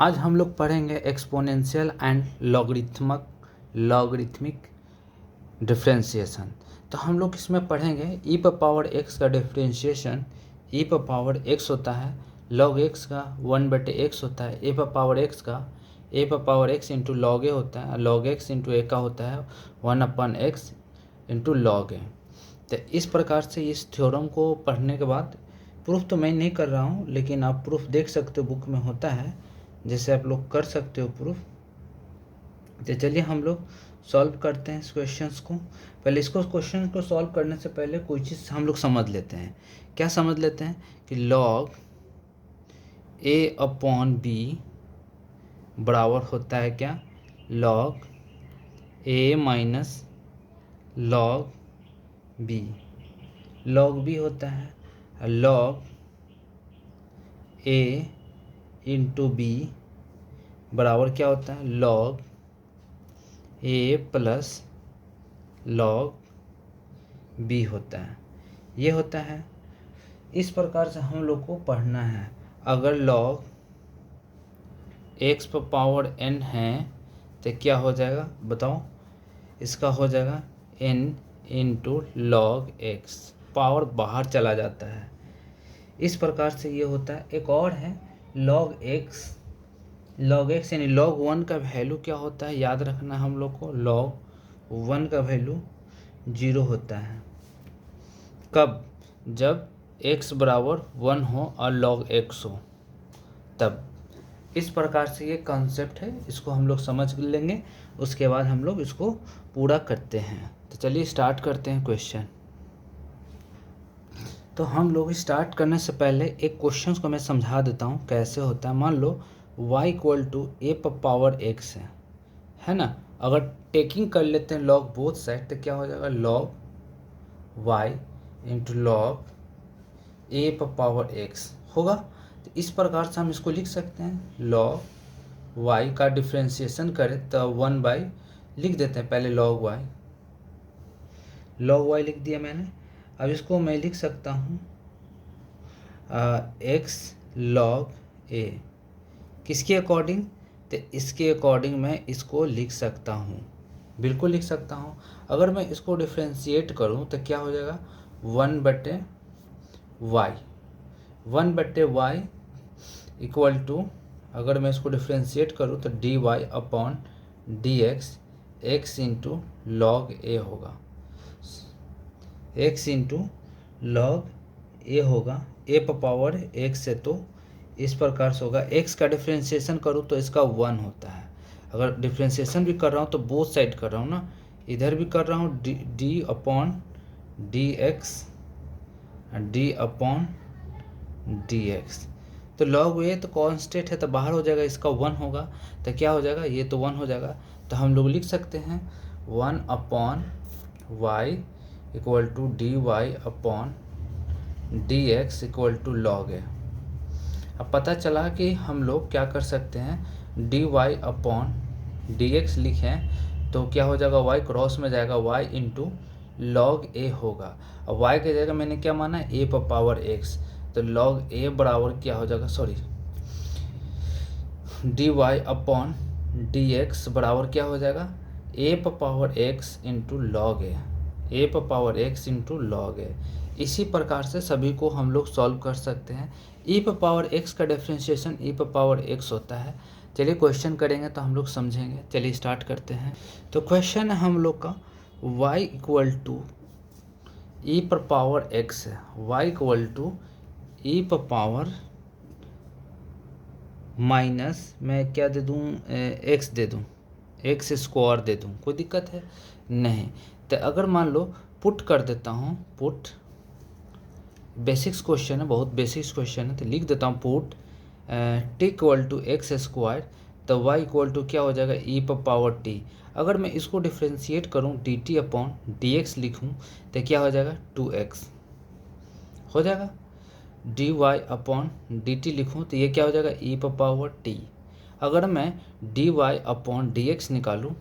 आज हम लोग पढ़ेंगे एक्सपोनेंशियल एंड लॉगरिथमिक डिफरेंशिएशन। तो हम लोग इसमें पढ़ेंगे ई पर पावर एक्स का डिफरेंशिएशन ई पर पावर एक्स होता है, लॉग एक्स का 1/x होता है, ए पर पावर एक्स का ए पर पावर एक्स इंटू लॉग ए होता है, लॉग एक्स इंटू ए का होता है 1/x इंटू लॉग ए। तो इस प्रकार से इस थ्योरम को पढ़ने के बाद, प्रूफ तो मैं नहीं कर रहा हूँ लेकिन आप प्रूफ देख सकते हो, बुक में होता है, जैसे आप लोग कर सकते हो प्रूफ। तो चलिए हम लोग सॉल्व करते हैं इस क्वेश्चंस को। पहले इसको क्वेश्चन को सॉल्व करने से पहले कोई चीज़ हम लोग समझ लेते हैं। क्या समझ लेते हैं कि लॉग ए अपॉन बी बराबर होता है क्या, log a minus log b. Log b होता है लॉग ए इंटू बी बराबर क्या होता है, लॉग ए प्लस लॉग बी होता है। ये होता है, इस प्रकार से हम लोग को पढ़ना है। अगर लॉग एक्स पर पावर n है तो क्या हो जाएगा बताओ, इसका हो जाएगा n into log x, power बाहर चला जाता है। इस प्रकार से ये होता है। एक और है लॉग एक्स यानी लॉग 1 का वैल्यू क्या होता है, याद रखना हम लोग को, लॉग 1 का वैल्यू 0 होता है। कब, जब x बराबर 1 हो और log x हो तब। इस प्रकार से ये कॉन्सेप्ट है, इसको हम लोग समझ लेंगे, उसके बाद हम लोग इसको पूरा करते हैं। तो चलिए स्टार्ट करते हैं क्वेश्चन। तो हम लोग स्टार्ट करने से पहले एक क्वेश्चन को मैं समझा देता हूँ कैसे होता है। मान लो y इक्वल टू ए पर पावर x है ना। अगर टेकिंग कर लेते हैं लॉग बोथ साइड तो क्या हो जाएगा, log y into log a पर पावर x होगा। तो इस प्रकार से हम इसको लिख सकते हैं, लॉग y का डिफ्रेंशिएशन करें तो 1/ लिख देते हैं, पहले लॉग y लिख दिया मैंने। अब इसको मैं लिख सकता हूँ x लॉग a, किसके अकॉर्डिंग, तो इसके अकॉर्डिंग मैं इसको लिख सकता हूँ, बिल्कुल लिख सकता हूँ। अगर मैं इसको डिफ्रेंशिएट करूँ तो क्या हो जाएगा, 1/y इक्वल टू, अगर मैं इसको डिफ्रेंशिएट करूँ तो dy upon dx, x into log a होगा, x इंटू लॉग ए होगा, ए पर पावर x से, तो इस प्रकार से होगा। x का डिफ्रेंशिएशन करूँ तो इसका 1 होता है। अगर डिफ्रेंशिएशन भी कर रहा हूँ तो बोथ साइड कर रहा हूँ ना, इधर भी कर रहा हूँ D upon d x, D upon d x. तो लॉग ए तो कांस्टेंट है तो बाहर हो जाएगा, इसका 1 होगा तो क्या हो जाएगा, ये तो 1 हो जाएगा। तो हम लोग लिख सकते हैं 1/y equal to d y upon d x equal to log a. अब पता चला कि हम लोग क्या कर सकते हैं, d y upon d x लिखें तो क्या हो जाएगा, y क्रॉस में जाएगा, y इंटू लॉग ए होगा। अब y की जगह मैंने क्या माना, a पर पावर x, तो लॉग a बराबर क्या हो जाएगा, d y upon d x बराबर क्या हो जाएगा, a पर power x into log a पर power x into log a. इसी प्रकार से सभी को हम लोग सॉल्व कर सकते हैं। e पर पावर x का डिफरेंशिएशन e पर पावर x होता है। चलिए क्वेश्चन करेंगे तो हम लोग समझेंगे। चलिए स्टार्ट करते हैं। तो क्वेश्चन है हम लोग का y इक्वल टू ई पर पावर x है, y इक्वल टू ई पर पावर माइनस, मैं क्या दे दूँ, x दे दूँ, x स्क्वायर दे दूँ, कोई दिक्कत है नहीं। तो अगर मान लो पुट कर देता हूँ, पुट बेसिक्स क्वेश्चन है, बहुत बेसिक्स क्वेश्चन है, तो लिख देता हूँ put t equal to x square, तो y इक्वल टू क्या हो जाएगा, e पर पावर t। अगर मैं इसको डिफ्रेंशिएट करूँ dt अपॉन dx लिखूँ तो क्या हो जाएगा, 2x हो जाएगा। dy अपॉन dt लिखूँ तो ये क्या हो जाएगा, e पर पावर t। अगर मैं dy अपॉन dx निकालूँ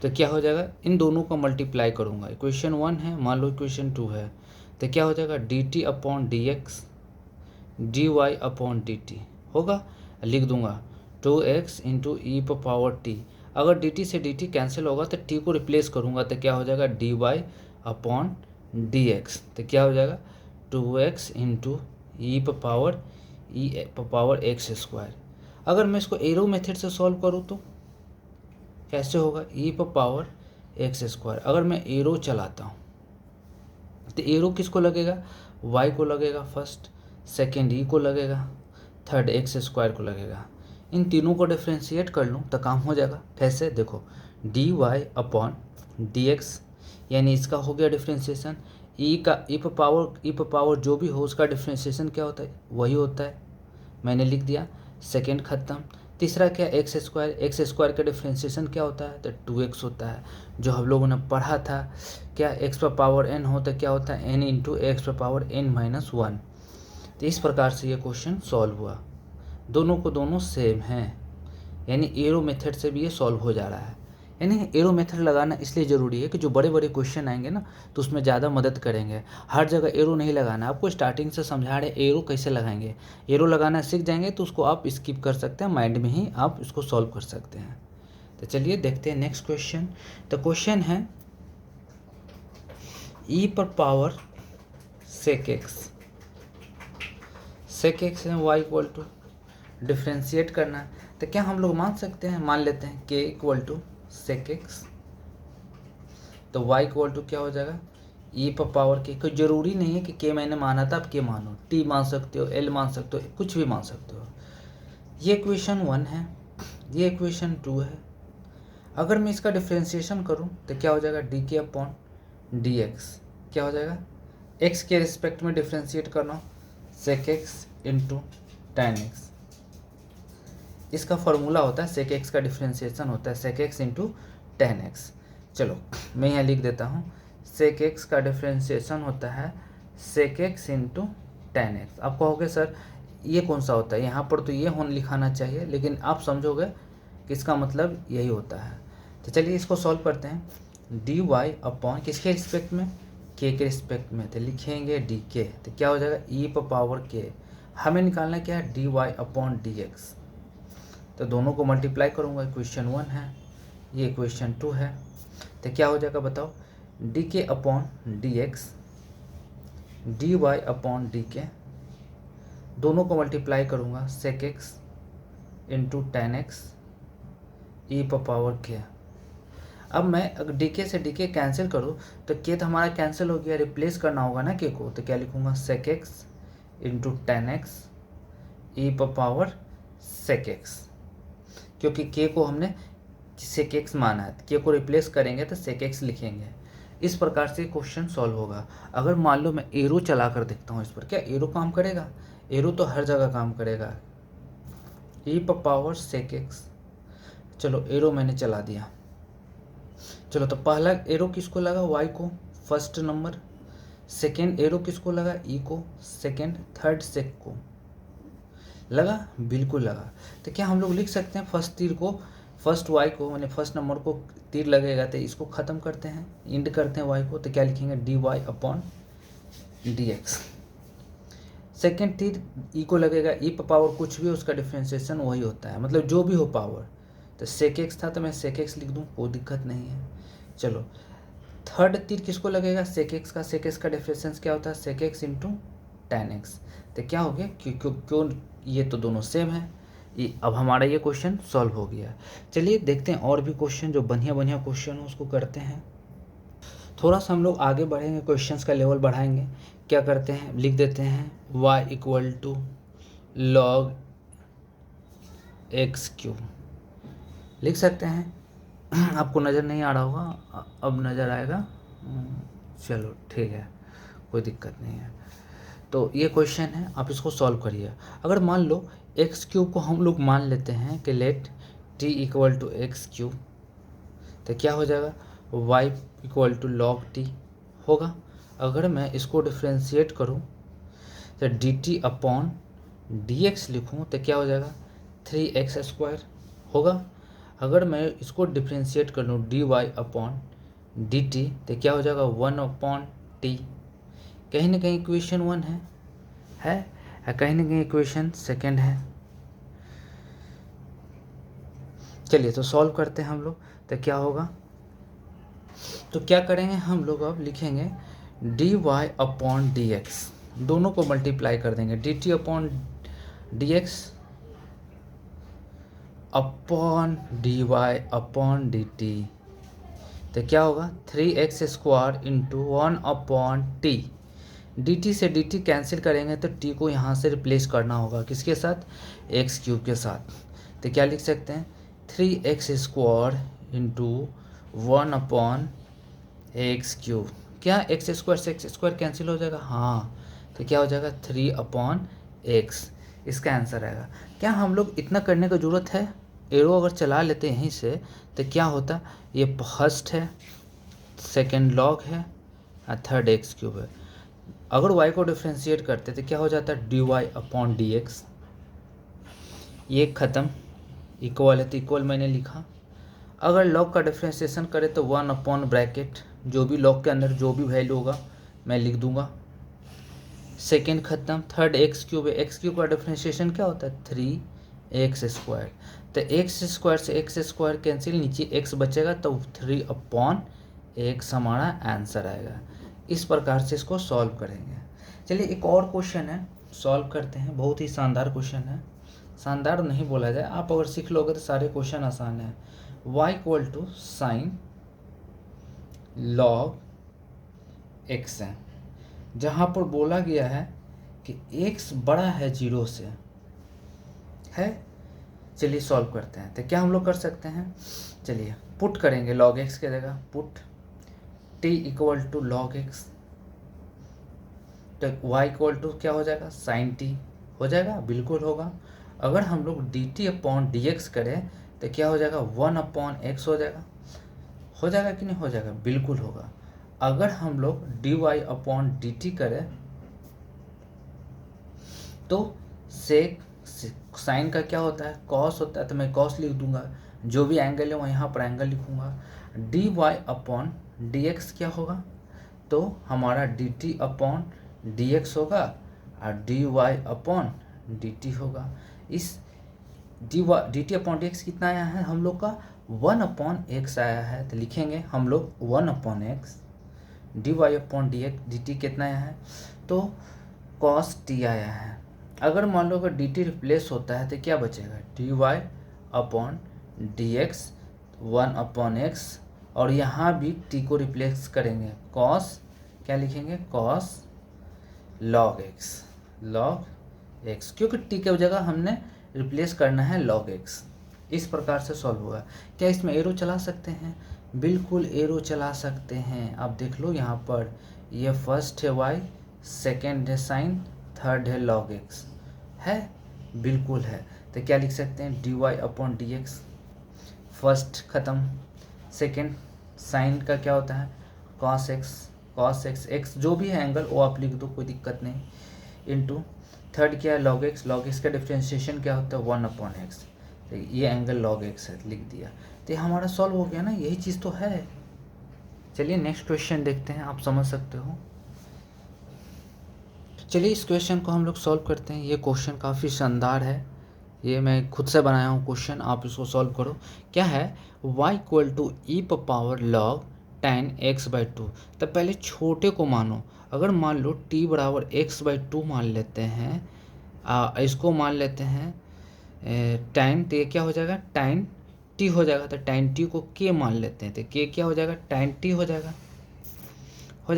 तो क्या हो जाएगा, इन दोनों को मल्टीप्लाई करूँगा। इक्वेशन 1 है, मान लो इक्वेशन 2 है, तो क्या हो जाएगा, dt upon dx dy upon dt होगा। लिख दूंगा 2x इंटू ई पर पावर टी। अगर dt से dt कैंसिल होगा तो t को रिप्लेस करूँगा तो क्या हो जाएगा dy अपॉन dx। तो क्या हो जाएगा 2x इंटू ई पर पावर एक्स स्क्वायर। अगर मैं इसको एरो मेथड से सॉल्व करूँ तो कैसे होगा ई पर पावर एक्स स्क्वायर। अगर मैं एरो चलाता हूँ तो एरो किसको लगेगा y को लगेगा फर्स्ट, सेकेंड ई को लगेगा, थर्ड एक्स स्क्वायर को लगेगा। इन तीनों को डिफ्रेंशिएट कर लूँ तो काम हो जाएगा। कैसे देखो dy अपॉन dx यानी इसका हो गया डिफ्रेंशिएशन। ई पर पावर जो भी हो उसका डिफ्रेंशिएशन क्या होता है वही होता है, मैंने लिख दिया। सेकेंड खत्म। तीसरा क्या एक्स स्क्वायर का डिफ्रेंशिएशन क्या होता है तो 2x होता है, जो हम लोगों ने पढ़ा था। क्या x पर पावर n हो तो क्या होता है n इंटू एक्स पर पावर n-1। तो इस प्रकार से ये क्वेश्चन सॉल्व हुआ। दोनों को दोनों सेम हैं, यानी एरो मेथड से भी ये सॉल्व हो जा रहा है। यानी एरो मेथड लगाना इसलिए ज़रूरी है कि जो बड़े बड़े क्वेश्चन आएंगे ना तो उसमें ज़्यादा मदद करेंगे। हर जगह एरो नहीं लगाना, आपको स्टार्टिंग से समझा रहे एरो कैसे लगाएंगे। एरो लगाना सीख जाएंगे तो उसको आप स्किप कर सकते हैं, माइंड में ही आप इसको सॉल्व कर सकते हैं। तो चलिए देखते हैं नेक्स्ट क्वेश्चन। तो क्वेश्चन है ई पर पावर सेक एक्स है वाई इक्वल टू डिफ्रेंशिएट करना है। तो क्या हम लोग मान सकते हैं, मान लेते हैं k equal to sec x, तो y इक्वल टू क्या हो जाएगा ई पर पावर k। कोई ज़रूरी नहीं है कि k मैंने माना था आप k मानो, t मान सकते हो, l मान सकते हो, कुछ भी मान सकते हो। ये इक्वेशन 1 है, ये इक्वेशन 2 है। अगर मैं इसका डिफ्रेंशिएशन करूं तो क्या हो जाएगा डी अपॉन डी एक्स। क्या हो जाएगा x के रिस्पेक्ट में डिफ्रेंशिएट करना sec x into tan x. इसका फॉर्मूला होता है सेक एक्स का डिफ्रेंशिएशन होता है sec x into tan x. चलो मैं यहाँ लिख देता हूँ, सेक एक्स का डिफ्रेंशिएशन होता है sec x into tan x. आप कहोगे सर ये कौन सा होता है, यहाँ पर तो ये होन लिखाना चाहिए, लेकिन आप समझोगे कि इसका मतलब यही होता है। तो चलिए इसको सॉल्व करते हैं। डी वाई अपॉन किसके रिस्पेक्ट में के रिस्पेक्ट में, तो लिखेंगे डी के। तो क्या हो जाएगा ई पर पावर के। हमें निकालना क्या है d y upon d x. तो दोनों को मल्टीप्लाई करूँगा, इक्वेशन 1 है, ये इक्वेशन 2 है। तो क्या हो जाएगा बताओ d k upon d x, d y upon d k, दोनों को मल्टीप्लाई करूँगा sec x into tan x e पर पावर के। अब मैं अगर डी के से डी के कैंसिल करूँ तो के तो हमारा कैंसिल हो गया, रिप्लेस करना होगा ना के को। तो क्या लिखूँगा sec x into tan x e पर पावर सेक एक्स, क्योंकि के को हमने सेक एक्स माना है, के को रिप्लेस करेंगे तो सेक एक्स लिखेंगे। इस प्रकार से क्वेश्चन सॉल्व होगा। अगर मान लो मैं एरो चला कर देखता हूँ इस पर, क्या एरो काम करेगा? एरो तो हर जगह काम करेगा। ई पर पावर सेक एक्स, चलो एरो मैंने चला दिया। चलो तो पहला एरो किसको लगा वाई को, फर्स्ट नंबर। सेकेंड एरो किसको लगा ई को, सेकेंड। थर्ड सेक को लगा, बिल्कुल लगा। तो क्या हम लोग लिख सकते हैं फर्स्ट तीर को, फर्स्ट वाई को, मैंने फर्स्ट नंबर को तीर लगेगा तो इसको ख़त्म करते हैं, इंड करते हैं वाई को। तो क्या लिखेंगे d y upon d x. Second तीर ई को लगेगा, ई पर पावर कुछ भी उसका डिफ्रेंशिएशन वही होता है, मतलब जो भी हो पावर। तो सेक एक्स था तो मैं सेक एक्स लिख दूँ, कोई दिक्कत नहीं है। चलो थर्ड तीर किसको लगेगा सेक एक्स का, सेक एक्स का डिफ्रेंशिएशन क्या होता है sec x into tan x. तो क्या हो गया क्यों ये तो दोनों सेम है। ये अब हमारा ये क्वेश्चन सॉल्व हो गया। चलिए देखते हैं और भी क्वेश्चन जो बढ़िया बढ़िया क्वेश्चन हो उसको करते हैं। थोड़ा सा हम लोग आगे बढ़ेंगे, क्वेश्चंस का लेवल बढ़ाएंगे। क्या करते हैं लिख देते हैं y equal to log x क्यू लिख सकते हैं। आपको नज़र नहीं आ रहा होगा, अब नज़र आएगा। चलो ठीक है, कोई दिक्कत नहीं है। तो ये क्वेश्चन है, आप इसको सॉल्व करिए। अगर मान लो एक्स क्यूब को हम लोग मान लेते हैं कि let t equal to x cube, तो क्या हो जाएगा y equal to log t होगा। अगर मैं इसको डिफ्रेंशिएट करूं तो d t upon d x लिखूँ तो क्या हो जाएगा 3x स्क्वायर होगा। अगर मैं इसको डिफ्रेंशिएट कर लूँ d y upon d t तो क्या हो जाएगा 1 अपॉन टी। कहीं ना कहीं इक्वेशन 1 है कहीं ना कहीं इक्वेशन सेकेंड है। चलिए तो सॉल्व करते हैं हम लोग। तो क्या होगा, तो क्या करेंगे हम लोग, अब लिखेंगे dy अपॉन डी एक्स, दोनों को मल्टीप्लाई कर देंगे, dt upon d x upon dy upon d t. तो क्या होगा 3x² into 1 upon T. D t से डी टी कैंसिल करेंगे तो टी को यहाँ से रिप्लेस करना होगा किसके साथ, x³ के साथ। तो क्या लिख सकते हैं 3x² इंटू 1 अपॉन x³। क्या x² से x² कैंसिल हो जाएगा, हाँ, तो क्या हो जाएगा 3 अपॉन x, इसका आंसर आएगा। क्या हम लोग इतना करने का ज़रूरत है, एरो अगर चला लेते हैं यहीं से तो क्या होता, ये फर्स्ट है, सेकेंड लॉग है और थर्ड x³ है। अगर y को डिफ्रेंशिएट करते तो क्या हो जाता है dy अपॉन डी एक्स, ये ख़त्म, इक्वल है तो इक्वल मैंने लिखा। अगर लॉग का डिफ्रेंशिएशन करें तो 1 अपॉन ब्रैकेट, जो भी लॉग के अंदर जो भी वैल्यू होगा मैं लिख दूंगा, सेकेंड ख़त्म। थर्ड x³ है, x³ का डिफ्रेंशिएशन क्या होता है 3x², तो x² से x² कैंसिल, नीचे x बचेगा तो 3 अपॉन x हमारा आंसर आएगा। इस प्रकार से इसको सॉल्व करेंगे। चलिए एक और क्वेश्चन है, सॉल्व करते हैं। बहुत ही शानदार क्वेश्चन है, शानदार नहीं बोला जाए, आप अगर सीख लोगे तो सारे क्वेश्चन आसान है। y equal to sine log x है, जहाँ पर बोला गया है कि x बड़ा है 0 से है। चलिए सॉल्व करते हैं। तो क्या हम लोग कर सकते हैं, चलिए पुट करेंगे log x की जगह, put t equal to log x, तो y इक्वल टू क्या हो जाएगा साइन t हो जाएगा, बिल्कुल होगा। अगर हम लोग dt अपॉन डी एक्स करें तो क्या हो जाएगा 1 अपॉन x हो जाएगा कि नहीं हो जाएगा, बिल्कुल होगा। अगर हम लोग dy अपॉन डी टी करें तो सेक साइन का क्या होता है कॉस होता है, तो मैं कॉस लिख दूंगा, जो भी एंगल है वहाँ यहाँ पर एंगल लिखूंगा। dy अपॉन डी एक्स क्या होगा, तो हमारा dt अपॉन डी एक्स होगा और dy अपॉन डी टी होगा। इस D t upon d x कितना आया है हम लोग का 1 अपॉन एक्स आया है, तो लिखेंगे हम लोग 1 upon x. D y upon d t कितना आया है, तो कॉस टी आया है। अगर मान लो अगर डी टी रिप्लेस होता है तो क्या बचेगा d y upon d x 1 upon x, और यहाँ भी टी को रिप्लेस करेंगे, कॉस क्या लिखेंगे कॉस लॉग एक्स, क्योंकि टी के जगह हमने रिप्लेस करना है लॉग एक्स। इस प्रकार से सॉल्व हुआ। क्या इसमें एरो चला सकते हैं, बिल्कुल एरो चला सकते हैं। आप देख लो यहाँ पर ये फर्स्ट है y, सेकेंड है साइन, थर्ड है लॉग एक्स, है बिल्कुल है। तो क्या लिख सकते हैं d y upon d x, first ख़त्म, सेकेंड साइन का क्या होता है कॉस एक्स, एक्स जो भी है एंगल वो आप लिख दो, कोई दिक्कत नहीं, इनटू थर्ड क्या है लॉग एक्स का डिफ्रेंशिएशन क्या होता है 1 अपॉन एक्स, तो ये एंगल लॉग एक्स है, लिख दिया। तो ये हमारा सॉल्व हो गया ना, यही चीज़ तो है। चलिए नेक्स्ट क्वेश्चन देखते हैं, आप समझ सकते हो। चलिए इस क्वेश्चन को हम लोग सॉल्व करते हैं। ये क्वेश्चन काफ़ी शानदार है, ये मैं खुद से बनाया हूँ क्वेश्चन, आप इसको सॉल्व करो। क्या है y equal to e power log tan x/2। तब पहले छोटे को मानो, अगर मान लो t बराबर x/2 मान लेते हैं, इसको मान लेते हैं tan, तो ये क्या हो जाएगा tan t हो जाएगा, तो tan t को k मान लेते हैं, तो k क्या हो जाएगा tan t हो जाएगा। तो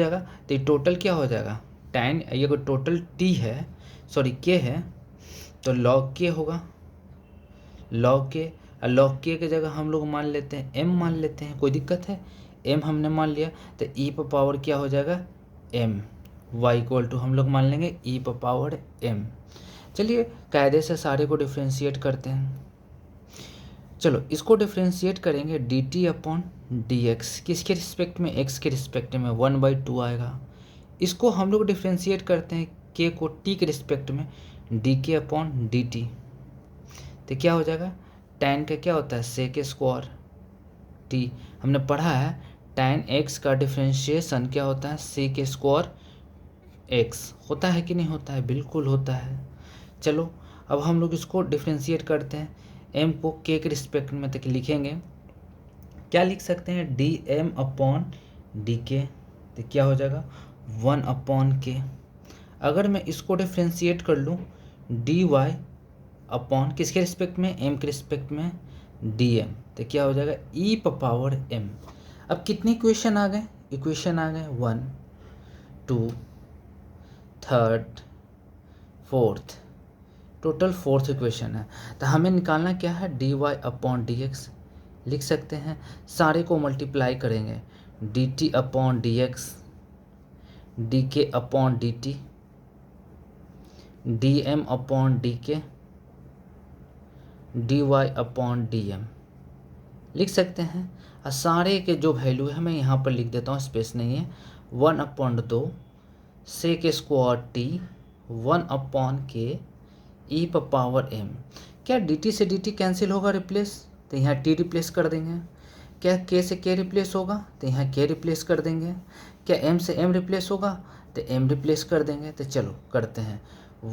ये टोटल क्या हो जाएगा tan, ये कोई टोटल t है, सॉरी k है, तो log k होगा, log k, और log k की जगह हम लोग मान लेते हैं m मान लेते हैं, कोई दिक्कत है, m हमने मान लिया, तो e पर पावर क्या हो जाएगा m, y इक्वल टू हम लोग मान लेंगे e पर पावर m। चलिए कायदे से सारे को डिफ्रेंशिएट करते हैं। चलो इसको डिफ्रेंशिएट करेंगे dt अपॉन डी एक्स, किसके रिस्पेक्ट में x के रिस्पेक्ट में 1/2 आएगा। इसको हम लोग डिफ्रेंशिएट करते हैं k को t के रिस्पेक्ट में dk अपॉन dt, तो क्या हो जाएगा tan का क्या होता है sec स्क्वायर t, हमने पढ़ा है tan x का डिफ्रेंशिएशन क्या होता है sec स्क्वायर x, होता है कि नहीं होता है, बिल्कुल होता है। चलो अब हम लोग इसको डिफ्रेंशिएट करते हैं, एम को के रिस्पेक्ट में तक लिखेंगे, क्या लिख सकते हैं, डी एम अपॉन डी के, तो क्या हो जाएगा 1 अपॉन के। अगर मैं इसको डिफ्रेंशिएट कर लूँ, डी वाई अपॉन किसके रिस्पेक्ट में, एम के रिस्पेक्ट में डी एम, तो क्या हो जाएगा ई पावर एम। अब कितनी इक्वेशन आ गए, इक्वेशन आ गए 1 2 3 4, टोटल 4th इक्वेशन है। तो हमें निकालना क्या है, d y upon d x लिख सकते हैं, सारे को मल्टीप्लाई करेंगे, d t upon d x, d k upon d t, d m upon d k, d y upon d m लिख सकते हैं। और सारे के जो वैल्यू है मैं यहाँ पर लिख देता हूँ, स्पेस नहीं है, 1 upon 2 sec square t 1 upon के ई पावर एम। क्या डी टी से डी टी कैंसिल होगा रिप्लेस, तो यहाँ टी रिप्लेस कर देंगे। क्या के से के रिप्लेस होगा, तो यहाँ के रिप्लेस कर देंगे। क्या एम से एम रिप्लेस होगा, तो एम रिप्लेस कर देंगे। तो चलो करते हैं,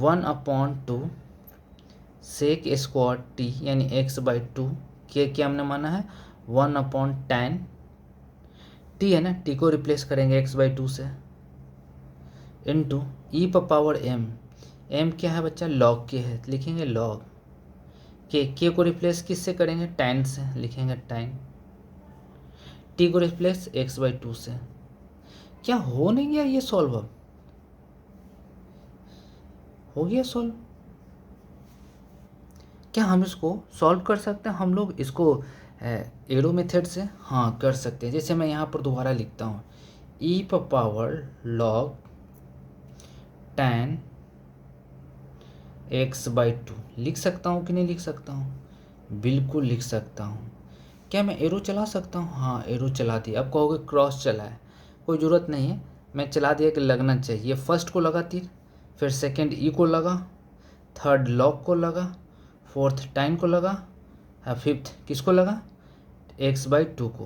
1 अपॉन 2 सेक स्क्वायर टी यानी एक्स बाई 2, के क्या हमने माना है 1 अपॉन tan टी है ना, टी को रिप्लेस करेंगे एक्स बाई 2 से, इनटू ई पावर एम, एम क्या है बच्चा लॉग के है, लिखेंगे लॉग के को रिप्लेस किससे करेंगे tan से, लिखेंगे tan, टी को रिप्लेस एक्स बाई 2 से। क्या हो नहीं गया ये सॉल्व, अब हो गया सॉल्व। क्या हम इसको सॉल्व कर सकते हैं, हम लोग इसको एरो मेथड से, हाँ कर सकते हैं। जैसे मैं यहाँ पर दोबारा लिखता हूँ, e power log tan x by 2 लिख सकता हूँ कि नहीं लिख सकता हूँ, बिल्कुल लिख सकता हूँ। क्या मैं एरो चला सकता हूँ, हाँ एरो चला दिया। अब कहोगे क्रॉस चला है, कोई ज़रूरत नहीं है, मैं चला दिया कि लगना चाहिए। फर्स्ट को लगा तीर, फिर सेकंड ई को लगा, थर्ड लॉग को लगा, फोर्थ tan को लगा, फिफ्थ किसको लगा एक्स बाई 2 को।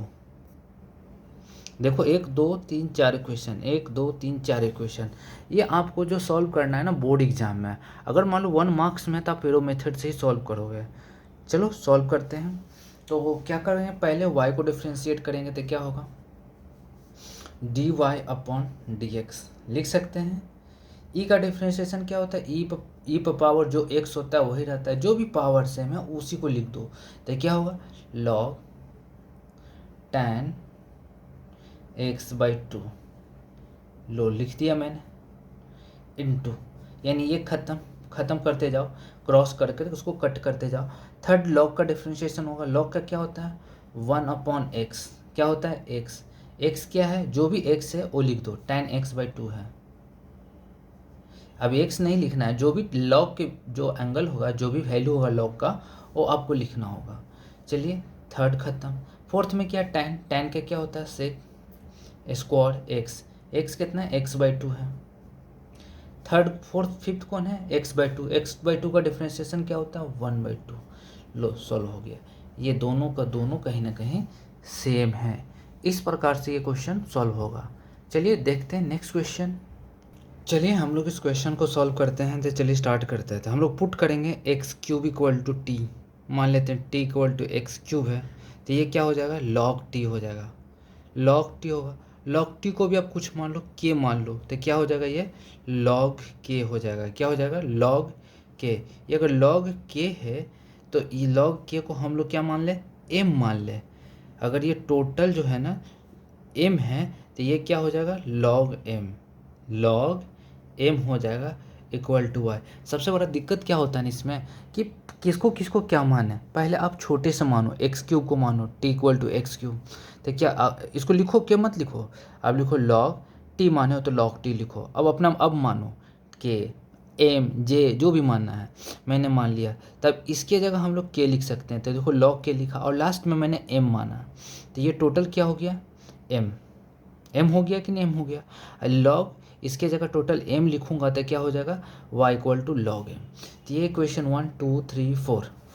देखो 1 2 3 4 इक्वेशन, 1 2 3 4 इक्वेशन, ये आपको जो सॉल्व करना है ना बोर्ड एग्जाम में, अगर मान लो 1 मार्क्स में तो आप एरो मेथड से ही सॉल्व करोगे। चलो सॉल्व करते हैं। तो वो क्या करेंगे, पहले y को डिफ्रेंशिएट करेंगे तो क्या होगा, d y upon d x लिख सकते हैं। ई का डिफ्रेंशिएशन क्या होता है, ई पावर जो एक्स होता है वही रहता है, जो भी पावर सेम है उसी को लिख दो। तो क्या होगा लॉग tan एक्स बाई 2, लो लिख दिया मैंने, इनटू यानी ये ख़त्म करते जाओ, क्रॉस करके उसको कट करते जाओ। थर्ड लॉग का डिफ्रेंशिएशन होगा, लॉग का क्या होता है 1 अपॉन एक्स, क्या होता है एक्स, एक्स क्या है जो भी एक्स है वो लिख दो, tan एक्स बाई 2 है। अब एक्स नहीं लिखना है, जो भी लॉग के जो एंगल होगा, जो भी वैल्यू होगा लॉग का वो आपको लिखना होगा। चलिए थर्ड खत्म। फोर्थ में क्या tan का क्या होता है सेक स्क्वायर एक्स, एक्स कितना है एक्स बाई 2 है। थर्ड फोर्थ फिफ्थ कौन है एक्स बाई 2, एक्स बाई 2 का डिफ्रेंशिएशन क्या होता है 1 बाई 2। लो सॉल्व हो गया। ये दोनों का दोनों कहीं ना कहीं सेम है, इस प्रकार से ये क्वेश्चन सॉल्व होगा। चलिए देखते हैं नेक्स्ट क्वेश्चन। चलिए हम लोग इस क्वेश्चन को सॉल्व करते हैं। तो चलिए स्टार्ट करते हैं। तो हम लोग पुट करेंगे x cube equal to t, मान लेते हैं t equal to x cube है, तो ये क्या हो जाएगा लॉग टी हो जाएगा, लॉग टी होगा। लॉग टी को भी आप कुछ मान लो के मान लो, तो क्या हो जाएगा ये लॉग के हो जाएगा, क्या हो जाएगा लॉग के। ये अगर लॉग के है तो ये लॉग के को हम लोग क्या मान ले एम मान ले। अगर ये टोटल जो है ना एम है तो ये क्या हो जाएगा लॉग एम, लॉग एम हो जाएगा इक्वल टू वाई। सबसे बड़ा दिक्कत क्या होता है ना इसमें कि किसको किसको क्या माने, पहले आप छोटे से मानो एक्स क्यूब को मानो t equal to x cube, तो क्या इसको लिखो के मत लिखो, अब लिखो लॉग टी माने हो तो लॉग टी लिखो। अब अपना अब मानो के एम जे जो भी मानना है, मैंने मान लिया, तब इसके जगह हम लोग के लिख सकते हैं। तो देखो लॉग के लिखा और लास्ट में मैंने एम माना, तो ये टोटल क्या हो गया एम, एम हो गया कि नहीं एम हो गया। लॉग इसके जगह टोटल एम लिखूंगा तो क्या हो जाएगा y equal to log m. तो ये क्वेश्चन 1 2 3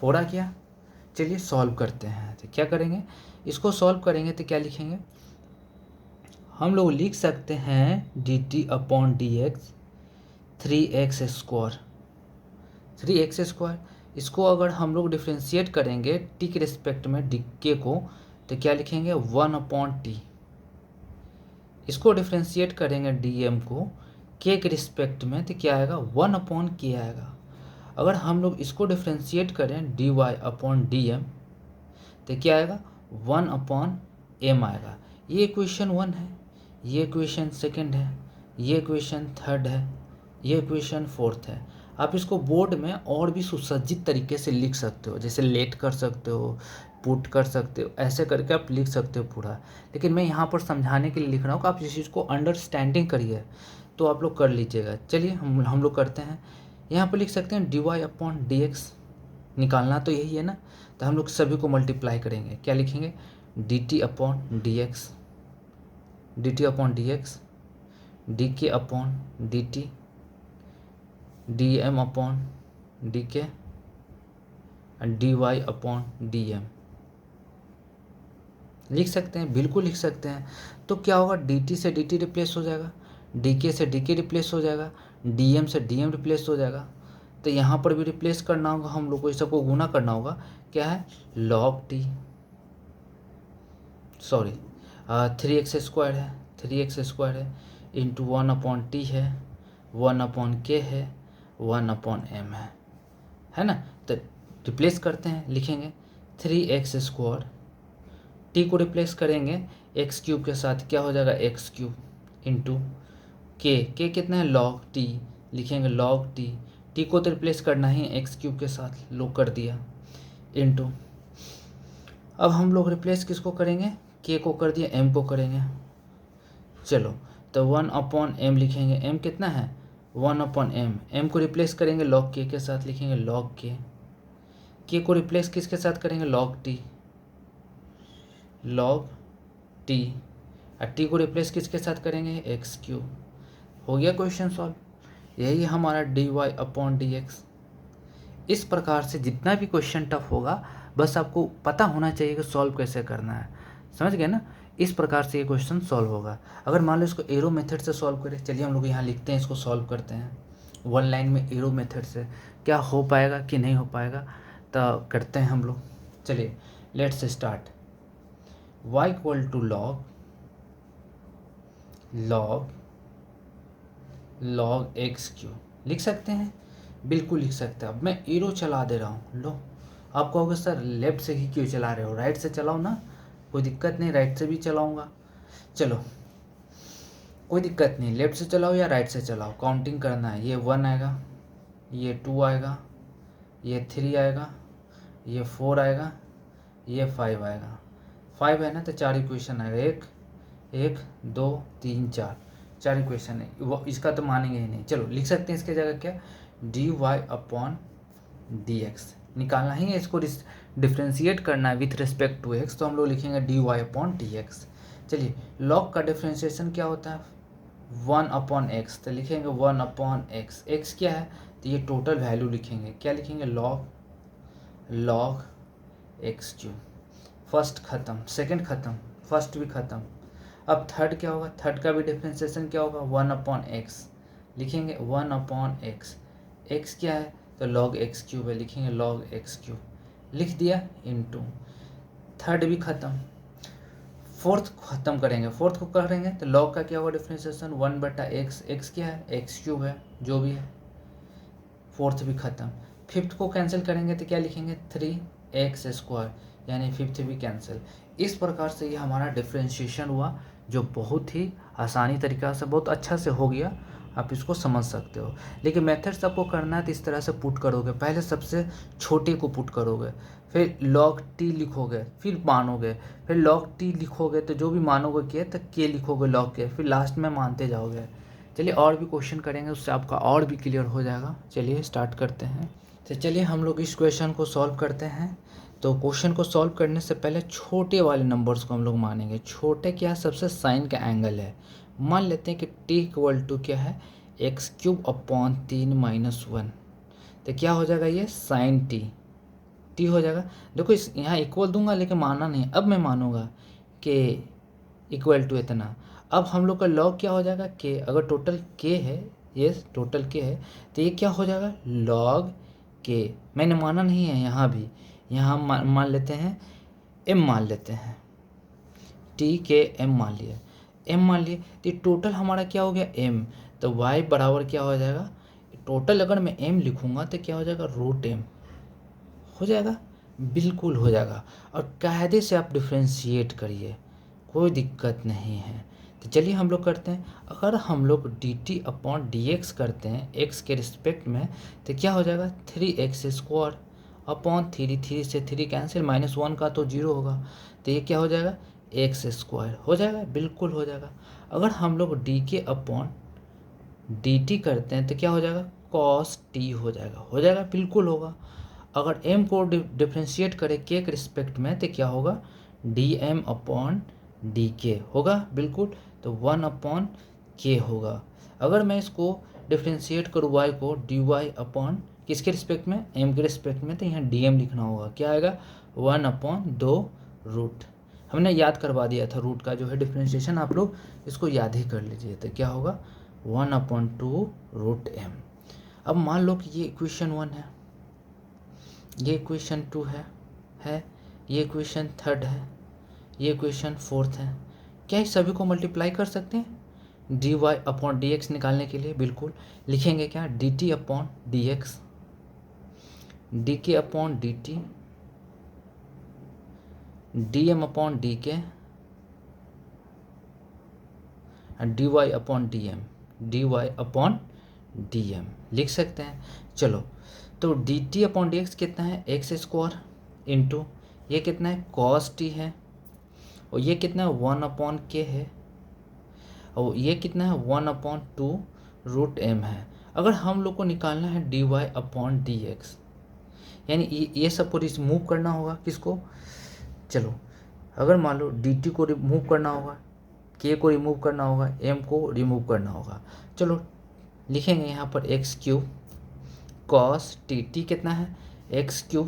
4 आ गया। चलिए सॉल्व करते हैं। तो क्या करेंगे, इसको सॉल्व करेंगे तो क्या लिखेंगे, हम लोग लिख सकते हैं D t upon d x 3x square, 3x square इसको अगर हम लोग डिफ्रेंशिएट करेंगे टी के रिस्पेक्ट में डी के को, तो क्या लिखेंगे 1/t। इसको डिफ्रेंशिएट करेंगे डी एम को के रिस्पेक्ट में, तो क्या आएगा 1/k आएगा। अगर हम लोग इसको डिफ्रेंशिएट करें dy अपॉन डी एम, तो क्या आएगा 1/m आएगा। ये इक्वेशन 1 है, ये इक्वेशन 2 है, ये इक्वेशन 3 है, ये इक्वेशन 4 है। आप इसको बोर्ड में और भी सुसज्जित तरीके से लिख सकते हो, जैसे लेट कर सकते हो, पुट कर सकते हो, ऐसे करके आप लिख सकते हो पूरा। लेकिन मैं यहाँ पर समझाने के लिए लिख रहा हूँ कि आप इस चीज़ को अंडरस्टैंडिंग करिए, तो आप लोग कर लीजिएगा। चलिए हम लोग करते हैं। यहाँ पर लिख सकते हैं dy अपॉन डी एक्स, निकालना तो यही है ना, तो हम लोग सभी को मल्टीप्लाई करेंगे। क्या लिखेंगे dt upon d x, dt upon d x, d k upon d t, d m upon d k, d y upon d m. लिख सकते हैं, बिल्कुल लिख सकते हैं। तो क्या होगा, डी टी से डी टी रिप्लेस हो जाएगा, डी के से डी के रिप्लेस हो जाएगा, डी एम से डी एम रिप्लेस हो जाएगा। तो यहाँ पर भी रिप्लेस करना होगा हम लोग को, इस सबको गुना करना होगा। क्या है log t, सॉरी 3x² है, 3x² है इंटू 1/t है, 1/k है, 1/m है ना। तो रिप्लेस करते हैं, लिखेंगे 3x², t को रिप्लेस करेंगे x³ के साथ, क्या हो जाएगा x³ इंटू k कितना है log t, लिखेंगे log t को तो रिप्लेस करना ही x³ के साथ, लो कर दिया, इंटू अब हम लोग रिप्लेस किसको करेंगे, k को कर दिया, m को करेंगे। चलो तो 1/m लिखेंगे, m कितना है 1/m, m को रिप्लेस करेंगे log k के साथ, लिखेंगे log k को रिप्लेस किसके साथ करेंगे log t, और t को रिप्लेस किसके साथ करेंगे x³। हो गया क्वेश्चन सॉल्व। यही हमारा dy अपॉन डी एक्स। इस प्रकार से जितना भी क्वेश्चन टफ होगा, बस आपको पता होना चाहिए कि सॉल्व कैसे करना है। समझ गए ना, इस प्रकार से ये क्वेश्चन सॉल्व होगा। अगर मान लो इसको एरो मेथड से सॉल्व करें, चलिए हम लोग यहाँ लिखते हैं, इसको सॉल्व करते हैं 1 लाइन में एरो मेथड से। क्या हो पाएगा कि नहीं हो पाएगा, तो करते हैं हम लोग। चलिए let's start. y equal to log x³ लिख सकते हैं, बिल्कुल लिख सकते हैं। अब मैं एरो चला दे रहा हूँ, लो आप कहोगे सर लेफ्ट से ही क्यों चला रहे हो, राइट से चलाओ ना, कोई दिक्कत नहीं, राइट से भी चलाऊँगा। चलो कोई दिक्कत नहीं, लेफ्ट से चलाओ या राइट से चलाओ, काउंटिंग करना है। ये 1 आएगा, ये 2 आएगा, ये 3 आएगा, ये 4 आएगा, ये 5 आएगा। 5 है ना, तो 4 इक्वेशन आएगा, 1 2 3 4 इक्वेशन है वो, इसका तो मानेंगे ही नहीं। चलो लिख सकते हैं इसके जगह क्या, dy अपॉन डी एक्स निकालना ही है, इसको डिफ्रेंशिएट करना है विथ रिस्पेक्ट टू x, तो हम लोग लिखेंगे dy अपॉन डी एक्स। चलिए log का डिफ्रेंशिएशन क्या होता है 1/x, तो लिखेंगे 1/x। x क्या है, तो ये टोटल वैल्यू लिखेंगे, क्या लिखेंगे log x³। फर्स्ट ख़त्म, सेकंड ख़त्म, फर्स्ट भी ख़त्म। अब थर्ड क्या होगा, थर्ड का भी डिफ्रेंशिएशन क्या होगा 1/x, लिखेंगे 1/x। x क्या है, तो log x³ है, लिखेंगे log x³, लिख दिया, इंटू थर्ड भी ख़त्म। फोर्थ ख़त्म करेंगे, फोर्थ को करेंगे तो log का क्या होगा डिफ्रेंशिएशन 1/x, x क्या है x³ है, जो भी है, फोर्थ भी ख़त्म। फिफ्थ को कैंसिल करेंगे तो क्या लिखेंगे 3x², यानी फिफ्थ भी कैंसिल। इस प्रकार से ये हमारा डिफ्रेंशिएशन हुआ, जो बहुत ही आसानी तरीक़ा से, बहुत अच्छा से हो गया, आप इसको समझ सकते हो। लेकिन मेथड्स आपको करना है तो इस तरह से पुट करोगे, पहले सबसे छोटे को पुट करोगे, फिर log t लिखोगे, फिर मानोगे, फिर log t लिखोगे, तो जो भी मानोगे के तो k लिखोगे log के, फिर लास्ट में मानते जाओगे। चलिए और भी क्वेश्चन करेंगे, उससे आपका और भी क्लियर हो जाएगा। चलिए स्टार्ट करते हैं। तो चलिए हम लोग इस क्वेश्चन को सॉल्व करते हैं। तो क्वेश्चन को सॉल्व करने से पहले छोटे वाले नंबर्स को हम लोग मानेंगे। छोटे क्या, सबसे साइन का एंगल है। मान लेते हैं कि t इक्वल टू क्या है x³ अपॉन 3 - 1, तो क्या हो जाएगा ये साइन t हो जाएगा। देखो इस यहाँ इक्वल दूंगा, लेकिन माना नहीं, अब मैं मानूंगा कि इक्वल टू इतना। अब हम लोग का log क्या हो जाएगा k, अगर टोटल k है, ये टोटल k है, तो ये क्या हो जाएगा log के, मैंने माना नहीं है यहाँ भी, यहाँ मान लेते हैं m मान लेते हैं, t के m मान लिया, m मान लिए, तो टोटल हमारा क्या हो गया m, तो y बराबर क्या हो जाएगा, टोटल अगर मैं m लिखूँगा तो क्या हो जाएगा रूट m हो जाएगा, बिल्कुल हो जाएगा। और कायदे से आप डिफ्रेंशिएट करिए, कोई दिक्कत नहीं है। तो चलिए हम लोग करते हैं, अगर हम लोग dt अपॉन dx करते हैं x के रिस्पेक्ट में तो क्या हो जाएगा 3x² अपॉन 3 से 3 कैंसिल, -1 का तो 0 होगा, तो ये क्या हो जाएगा x² हो जाएगा, बिल्कुल हो जाएगा। अगर हम लोग dk अपॉन dt करते हैं तो क्या हो जाएगा cos t हो जाएगा, बिल्कुल होगा। अगर m को डिफ्रेंशिएट करें k के रिस्पेक्ट में तो क्या होगा dm अपॉन dk होगा, बिल्कुल, तो 1 अपॉन k होगा। अगर मैं इसको डिफ्रेंशिएट करूँ y को dy अपॉन किसके रिस्पेक्ट में, m के रिस्पेक्ट में, तो यहाँ dm लिखना होगा, क्या आएगा 1 अपॉन 2 रूट, हमने याद करवा दिया था रूट का जो है डिफ्रेंशिएशन, आप लोग इसको याद ही कर लीजिए, तो क्या होगा 1 अपॉन 2 रूट m। अब मान लो कि ये इक्वेशन 1 है, ये इक्वेशन 2 है, ये इक्वेशन 3 है, ये इक्वेशन 4 है, क्या इस सभी को मल्टीप्लाई कर सकते हैं dy अपॉन dx निकालने के लिए, बिल्कुल लिखेंगे क्या dt upon dx, dk upon dt, dm upon dk, dy upon dm लिख सकते हैं। चलो तो dt अपॉन dx कितना है x² इंटू ये कितना है cos t है, और ये कितना है 1 अपॉन k है, और ये कितना है 1 अपॉन 2 रूट m है। अगर हम लोग को निकालना है dy अपॉन dx, यानी ये सब को रिमूव करना होगा, किसको, चलो अगर मान लो dt को रिमूव करना होगा, k को रिमूव करना होगा, m को रिमूव करना होगा, चलो लिखेंगे यहाँ पर x³ cos t कितना है x³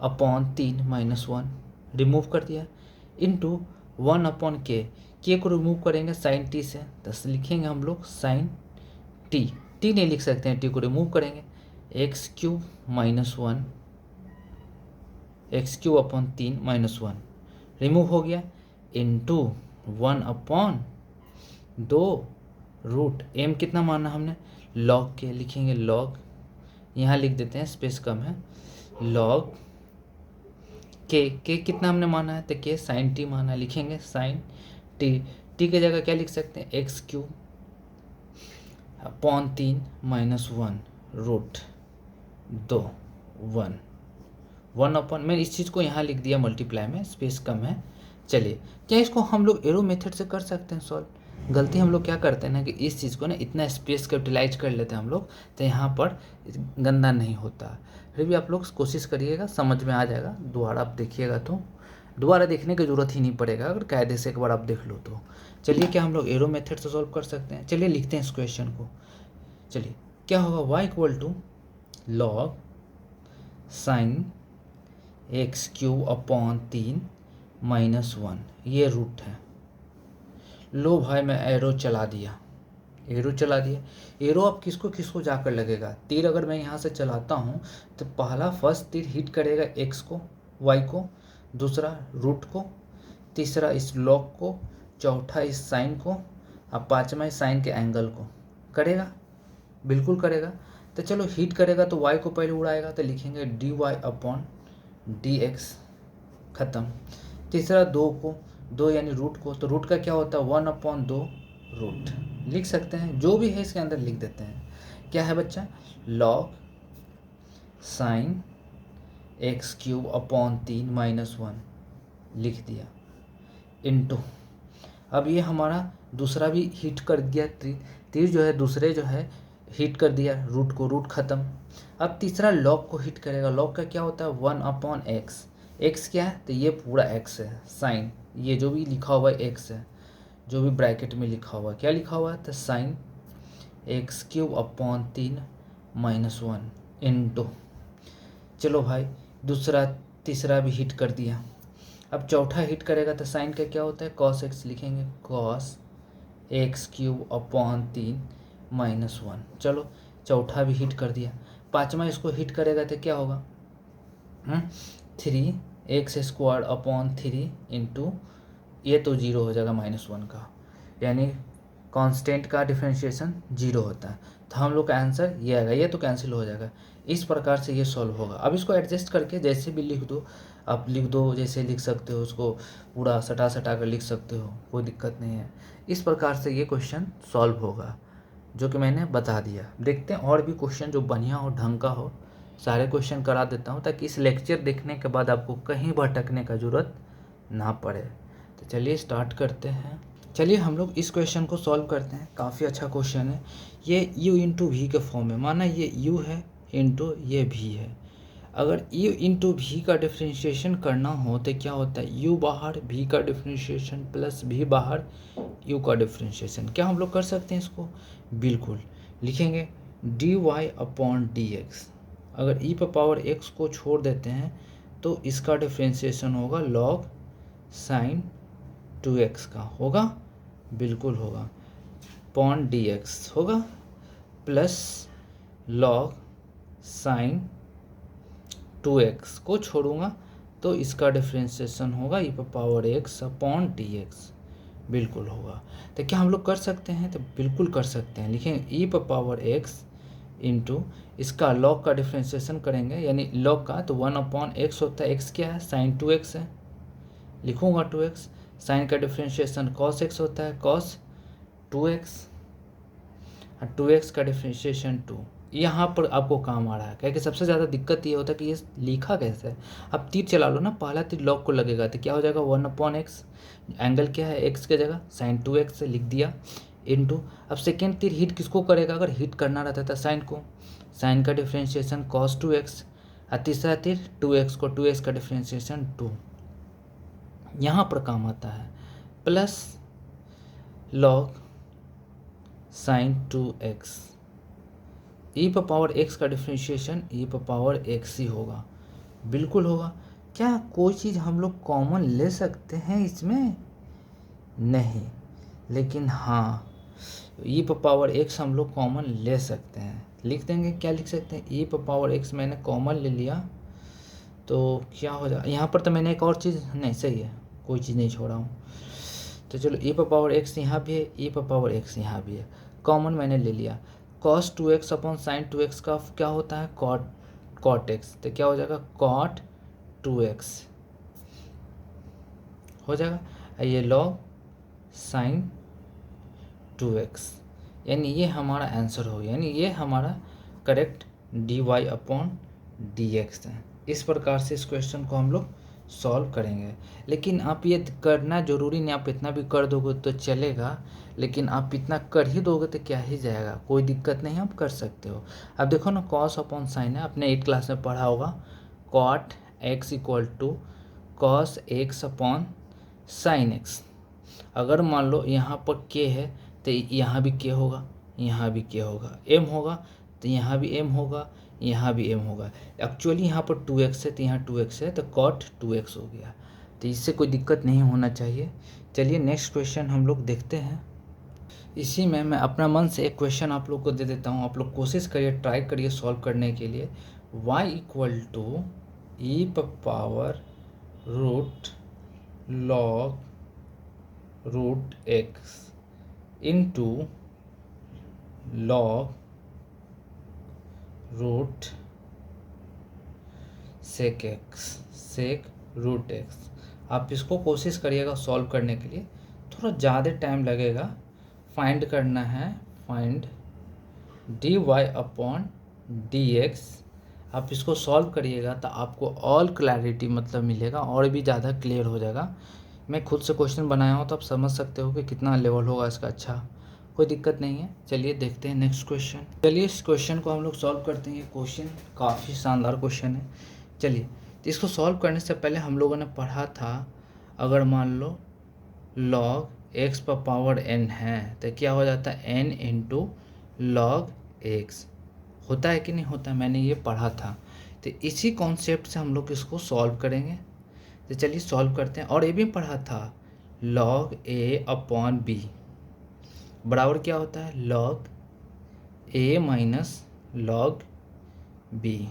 अपॉन 3 -1 रिमूव कर दिया, इंटू 1 अपॉन k को रिमूव करेंगे साइन t से, तो लिखेंगे हम लोग साइन t नहीं लिख सकते हैं, t को रिमूव करेंगे x³ -1 x³ अपॉन 3 -1 रिमूव हो गया, इंटू 1 अपॉन 2 रूट m कितना माना हमने log के, लिखेंगे log, यहाँ लिख देते हैं स्पेस कम है, log k कितना हमने माना है, तो k साइन t माना है, लिखेंगे साइन t की जगह क्या लिख सकते हैं x³ अपॉन 3 -1 रूट 2 1 अपॉन, मैंने इस चीज़ को यहाँ लिख दिया मल्टीप्लाई में, स्पेस कम है। चलिए क्या इसको हम लोग एरो मेथड से कर सकते हैं सॉल्व, गलती हम लोग क्या करते हैं ना कि इस चीज़ को ना इतना स्पेस कैपिटलाइज कर लेते हैं हम लोग, तो यहाँ पर गंदा नहीं होता। फिर भी आप लोग कोशिश करिएगा, समझ में आ जाएगा, दोबारा आप देखिएगा तो दोबारा देखने की ज़रूरत ही नहीं पड़ेगा अगर कायदे से एक बार आप देख लो तो। चलिए क्या हम लोग एरो मेथड से सॉल्व कर सकते हैं, चलिए लिखते हैं इस क्वेश्चन को। चलिए क्या होगा y equal to log sine x³ upon 3 -1, ये रूट है। लो भाई मैं एरो चला दिया, एरो अब किसको किसको जाकर लगेगा, तीर अगर मैं यहाँ से चलाता हूँ तो पहला फर्स्ट तीर हिट करेगा x को, y को, दूसरा रूट को, तीसरा इस लॉग को, चौथा इस साइन को, और पाँचवा इस साइन के एंगल को करेगा, बिल्कुल करेगा। तो चलो हिट करेगा तो y को पहले उड़ाएगा, तो लिखेंगे dy अपॉन dx, ख़त्म। तीसरा 2 यानी रूट को, तो रूट का क्या होता है 1 अपॉन 2 रूट, लिख सकते हैं जो भी है इसके अंदर लिख देते हैं। क्या है बच्चा log साइन x³ अपॉन 3 -1 लिख दिया, इंटू अब ये हमारा दूसरा भी हिट कर दिया, तीर जो है दूसरे जो है हिट कर दिया रूट को, रूट ख़त्म। अब तीसरा लॉग को हिट करेगा, लॉग का क्या होता है 1 अपॉन x क्या है, तो ये पूरा x है, साइन ये जो भी लिखा हुआ है x है, जो भी ब्रैकेट में लिखा हुआ है, क्या लिखा हुआ है, तो साइन x³ अपॉन 3 -1 इंटू, चलो भाई दूसरा तीसरा भी हिट कर दिया। अब चौथा हिट करेगा तो साइन का क्या होता है cos x, लिखेंगे cos x³ अपॉन 3 -1, चलो चौथा भी हिट कर दिया। पाँचवा इसको हिट करेगा तो क्या होगा, 3x² अपॉन 3 इंटू, ये तो जीरो हो जाएगा -1 का, यानी कांस्टेंट का डिफरेंशिएशन जीरो होता है। तो हम लोग का आंसर ये आएगा, ये तो कैंसिल हो जाएगा। इस प्रकार से ये सॉल्व होगा। अब इसको एडजस्ट करके जैसे भी लिख दो, आप लिख दो, जैसे लिख सकते हो, उसको पूरा सटा कर लिख सकते हो, कोई दिक्कत नहीं है। इस प्रकार से ये क्वेश्चन सॉल्व होगा, जो कि मैंने बता दिया। देखते हैं और भी क्वेश्चन जो बढ़िया हो, ढंग का हो, सारे क्वेश्चन करा देता हूँ, ताकि इस लेक्चर देखने के बाद आपको कहीं भटकने का ज़रूरत ना पड़े। तो चलिए स्टार्ट करते हैं। चलिए हम लोग इस क्वेश्चन को सॉल्व करते हैं। काफ़ी अच्छा क्वेश्चन है। ये u इंटू वी के फॉर्म में, माना ये u है इंटू ये v है। अगर u इंटू वी का डिफ्रेंशिएशन करना हो तो क्या होता है, u बाहर v का डिफ्रेंशिएशन प्लस v बाहर u का डिफ्रेंशिएशन। क्या हम लोग कर सकते हैं इसको? बिल्कुल, लिखेंगे dy अपॉन dx। अगर e पर पावर x को छोड़ देते हैं तो इसका डिफ्रेंशिएशन होगा log साइन 2x का, होगा, बिल्कुल होगा, अपॉन dx होगा, प्लस log साइन 2x को छोड़ूंगा तो इसका डिफ्रेंशिएशन होगा e पर पावर x अपॉन dx, बिल्कुल होगा। तो क्या हम लोग कर सकते हैं? तो बिल्कुल कर सकते हैं। लिखेंगे e पर पावर x इंटू इसका log का डिफ्रेंशिएशन करेंगे, यानी log का, तो 1 अपॉन x होता है, x क्या है, साइन 2x है, लिखूंगा 2x। साइन का डिफ्रेंशिएशन cos x होता है, cos 2x, और 2x का डिफ्रेंशिएशन 2। यहाँ पर आपको काम आ रहा है, क्योंकि सबसे ज़्यादा दिक्कत ये होता है कि ये लिखा कैसे है। अब तीर चला लो ना, पहला तीर लॉग को लगेगा तो क्या हो जाएगा, 1 अपॉन x, एंगल क्या है, x के जगह साइन 2x से लिख दिया, इंटू, अब सेकेंड तीर हिट किसको करेगा, अगर हिट करना रहता था साइन को, साइन का डिफ्रेंशिएशन cos 2x, और तीसरा तीर 2x को, 2x का डिफ्रेंशिएशन 2, यहाँ पर काम आता है, plus log sine 2x, e पर पावर x का डिफ्रेंशिएशन e पर पावर x ही होगा, बिल्कुल होगा। क्या कोई चीज़ हम लोग कॉमन ले सकते हैं इसमें? नहीं, लेकिन हाँ, e पर पावर x हम लोग कॉमन ले सकते हैं। लिख देंगे, क्या लिख सकते हैं, e पर पावर x मैंने कॉमन ले लिया तो क्या हो जाए, यहाँ पर तो मैंने एक और चीज़, नहीं सही है, कोई चीज़ नहीं छोड़ा हूँ। तो चलो e पर पावर x यहाँ भी है, e पर पावर x यहाँ भी है, कॉमन मैंने ले लिया। cos 2x upon sine 2x का क्या होता है, cot x, तो क्या हो जाएगा, cot 2x हो जाएगा, ये log साइन 2x, यानी ये हमारा आंसर हो, यानी ये हमारा करेक्ट dy अपॉन dx है। इस प्रकार से इस क्वेश्चन को हम लोग सॉल्व करेंगे। लेकिन आप ये करना ज़रूरी नहीं, आप इतना भी कर दोगे तो चलेगा, लेकिन आप इतना कर ही दोगे तो क्या ही जाएगा, कोई दिक्कत नहीं, आप कर सकते हो। अब देखो ना, कॉस अपॉन साइन है, आपने 8 क्लास में पढ़ा होगा, cot x equal to cos x upon sine x। अगर मान लो यहाँ पर k है तो यहाँ भी k होगा, यहाँ भी k होगा, m होगा तो यहाँ भी m होगा, यहाँ भी m होगा। एक्चुअली यहाँ पर 2x है तो यहाँ 2x है, तो cot 2x हो गया। तो इससे कोई दिक्कत नहीं होना चाहिए। चलिए नेक्स्ट क्वेश्चन हम लोग देखते हैं। इसी में मैं अपना मन से एक क्वेश्चन आप लोग को दे देता हूँ, आप लोग कोशिश करिए, ट्राई करिए सॉल्व करने के लिए। y equal to e power root log root x into log root sec x, sec root x. आप इसको कोशिश करिएगा सॉल्व करने के लिए, थोड़ा ज़्यादा टाइम लगेगा। फाइंड करना है, फाइंड dy अपॉन dx। आप इसको सॉल्व करिएगा तो आपको ऑल क्लैरिटी मतलब मिलेगा, और भी ज़्यादा क्लियर हो जाएगा। मैं खुद से क्वेश्चन बनाया हूँ तो आप समझ सकते हो कि कितना लेवल होगा इसका। अच्छा, कोई दिक्कत नहीं है। चलिए देखते हैं नेक्स्ट क्वेश्चन। चलिए इस क्वेश्चन को हम लोग सॉल्व करते हैं। ये क्वेश्चन काफ़ी शानदार क्वेश्चन है। चलिए, तो इसको सॉल्व करने से पहले हम लोगों ने पढ़ा था, अगर मान लो log x पर पावर n है तो क्या हो जाता है, n इंटू log x होता है कि नहीं होता है, मैंने ये पढ़ा था। तो इसी कॉन्सेप्ट से हम लोग इसको सॉल्व करेंगे। तो चलिए सॉल्व करते हैं। और ये भी पढ़ा था, log a अपॉन b बराबर क्या होता है, log a minus log b.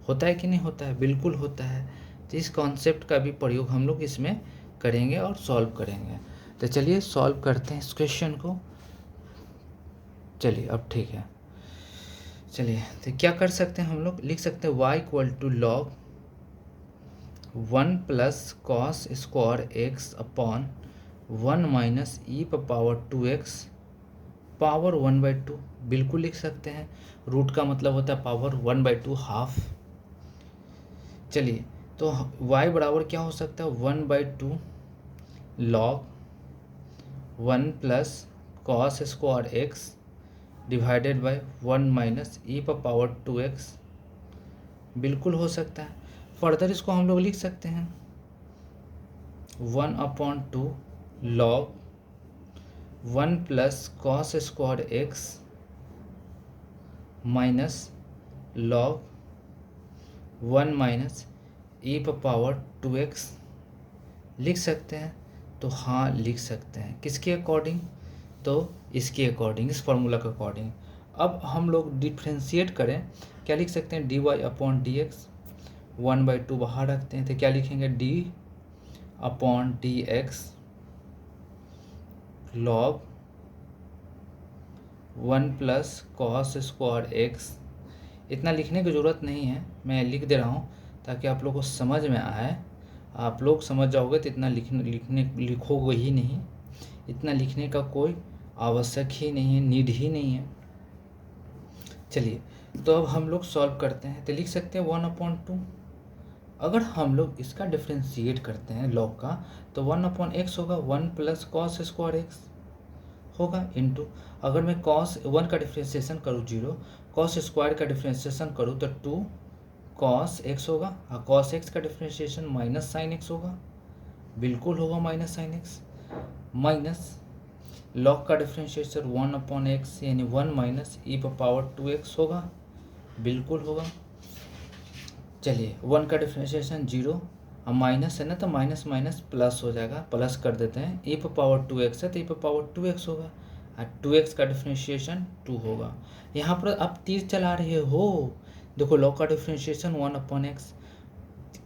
होता है कि नहीं होता है? बिल्कुल होता है। तो इस कॉन्सेप्ट का भी प्रयोग हम लोग इसमें करेंगे और सॉल्व करेंगे। तो चलिए सॉल्व करते हैं इस क्वेश्चन को। चलिए अब ठीक है। चलिए तो क्या कर सकते हैं हम लोग, लिख सकते हैं y equal to log 1 plus cos square x upon 1 minus e power 2x power 1/2। बिल्कुल लिख सकते हैं। रूट का मतलब होता है पावर 1/2 हाफ। चलिए तो y बराबर क्या हो सकता है, 1/2 log 1 plus cos square x divided by 1 minus e power 2x। बिल्कुल हो सकता है। फर्दर इसको हम लोग लिख सकते हैं 1/2 log 1 plus cos square x minus log 1 minus e power 2x। लिख सकते हैं? तो हाँ लिख सकते हैं। किसके अकॉर्डिंग? तो इसके अकॉर्डिंग, इस फार्मूला के अकॉर्डिंग। अब हम लोग डिफ्रेंशिएट करें, क्या लिख सकते हैं, dy अपॉन डी एक्स। 1/2 बाहर रखते हैं तो क्या लिखेंगे, D upon d x log 1 plus cos square x. इतना लिखने की ज़रूरत नहीं है, मैं लिख दे रहा हूँ ताकि आप लोग को समझ में आए। आप लोग समझ जाओगे तो इतना लिखोगे ही नहीं। इतना लिखने का कोई आवश्यक ही नहीं है, नीड ही नहीं है। चलिए तो अब हम लोग सॉल्व करते हैं। तो लिख सकते हैं 1/2। अगर हम लोग इसका डिफ्रेंशिएट करते हैं लॉग का, तो 1/x होगा, 1 प्लस कॉस स्क्वायर एक्स होगा इंटू, अगर मैं कॉस 1 का डिफ्रेंशिएशन करूँ 0, कॉस स्क्वायर का डिफ्रेंशिएशन करूँ तो 2 कॉस एक्स होगा, और कॉस एक्स का डिफ्रेंशिएशन माइनस साइन एक्स होगा। बिल्कुल होगा minus sine x, minus log का डिफ्रेंशिएशन 1/x यानी 1 माइनस ई पावर 2x होगा। बिल्कुल होगा। चलिए 1 का डिफ्रेंशिएशन 0, अब माइनस है ना तो माइनस माइनस प्लस हो जाएगा, प्लस कर देते हैं। ई पावर 2x है तो ई पावर 2x होगा, और 2x का डिफ्रेंशिएशन 2 होगा। यहाँ पर आप तीर चला रहे हो, देखो लॉग का डिफ्रेंशिएशन 1/x